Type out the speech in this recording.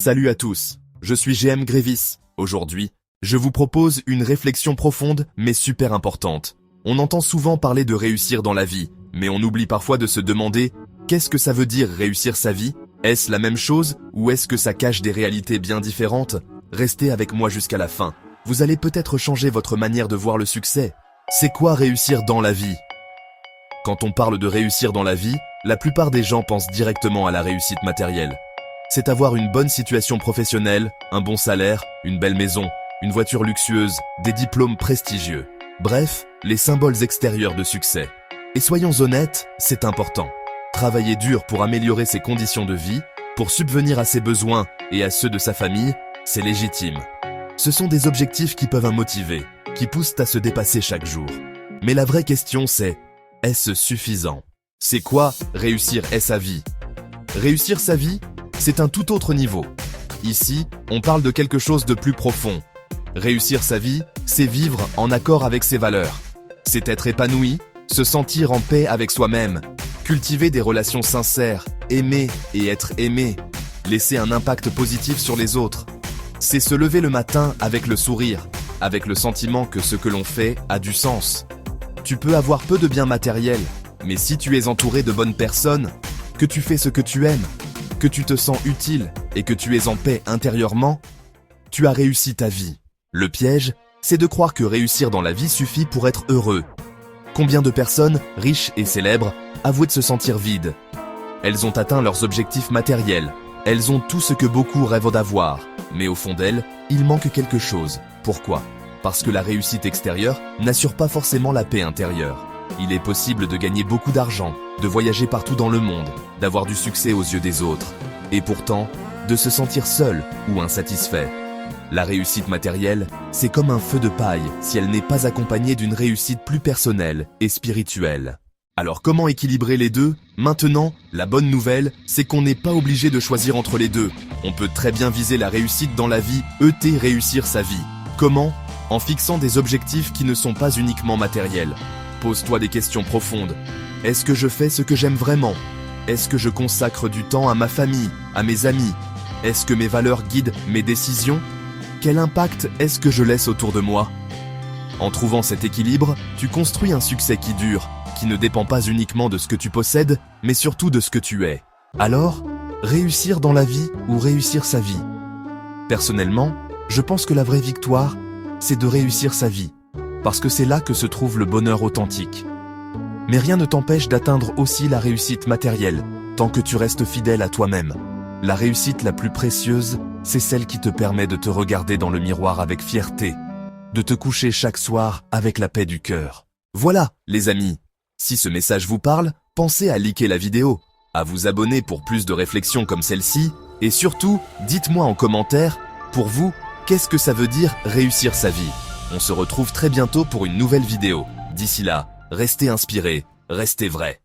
Salut à tous, je suis GM Grévis. Aujourd'hui, je vous propose une réflexion profonde mais super importante. On entend souvent parler de réussir dans la vie, mais on oublie parfois de se demander qu'est-ce que ça veut dire réussir sa vie? Est-ce la même chose ou est-ce que ça cache des réalités bien différentes? Restez avec moi jusqu'à la fin. Vous allez peut-être changer votre manière de voir le succès. C'est quoi réussir dans la vie? Quand on parle de réussir dans la vie, la plupart des gens pensent directement à la réussite matérielle. C'est avoir une bonne situation professionnelle, un bon salaire, une belle maison, une voiture luxueuse, des diplômes prestigieux. Bref, les symboles extérieurs de succès. Et soyons honnêtes, c'est important. Travailler dur pour améliorer ses conditions de vie, pour subvenir à ses besoins et à ceux de sa famille, c'est légitime. Ce sont des objectifs qui peuvent motiver, qui poussent à se dépasser chaque jour. Mais la vraie question c'est, est-ce suffisant? C'est quoi réussir sa vie? Réussir sa vie, c'est un tout autre niveau. Ici, on parle de quelque chose de plus profond. Réussir sa vie, c'est vivre en accord avec ses valeurs. C'est être épanoui, se sentir en paix avec soi-même, cultiver des relations sincères, aimer et être aimé, laisser un impact positif sur les autres. C'est se lever le matin avec le sourire, avec le sentiment que ce que l'on fait a du sens. Tu peux avoir peu de biens matériels, mais si tu es entouré de bonnes personnes, que tu fais ce que tu aimes, que tu te sens utile et que tu es en paix intérieurement, tu as réussi ta vie. Le piège, c'est de croire que réussir dans la vie suffit pour être heureux. Combien de personnes, riches et célèbres, avouent de se sentir vides? Elles ont atteint leurs objectifs matériels. Elles ont tout ce que beaucoup rêvent d'avoir. Mais au fond d'elles, il manque quelque chose. Pourquoi? Parce que la réussite extérieure n'assure pas forcément la paix intérieure. Il est possible de gagner beaucoup d'argent, de voyager partout dans le monde, d'avoir du succès aux yeux des autres, et pourtant, de se sentir seul ou insatisfait. La réussite matérielle, c'est comme un feu de paille si elle n'est pas accompagnée d'une réussite plus personnelle et spirituelle. Alors comment équilibrer les deux? Maintenant, la bonne nouvelle, c'est qu'on n'est pas obligé de choisir entre les deux. On peut très bien viser la réussite dans la vie, réussir sa vie. Comment? En fixant des objectifs qui ne sont pas uniquement matériels. Pose-toi des questions profondes. Est-ce que je fais ce que j'aime vraiment? Est-ce que je consacre du temps à ma famille, à mes amis? Est-ce que mes valeurs guident mes décisions? Quel impact est-ce que je laisse autour de moi? En trouvant cet équilibre, tu construis un succès qui dure, qui ne dépend pas uniquement de ce que tu possèdes, mais surtout de ce que tu es. Alors, réussir dans la vie ou réussir sa vie? Personnellement, je pense que la vraie victoire, c'est de réussir sa vie. Parce que c'est là que se trouve le bonheur authentique. Mais rien ne t'empêche d'atteindre aussi la réussite matérielle, tant que tu restes fidèle à toi-même. La réussite la plus précieuse, c'est celle qui te permet de te regarder dans le miroir avec fierté, de te coucher chaque soir avec la paix du cœur. Voilà, les amis. Si ce message vous parle, pensez à liker la vidéo, à vous abonner pour plus de réflexions comme celle-ci, et surtout, dites-moi en commentaire, pour vous, qu'est-ce que ça veut dire réussir sa vie? On se retrouve très bientôt pour une nouvelle vidéo. D'ici là, restez inspirés, restez vrais.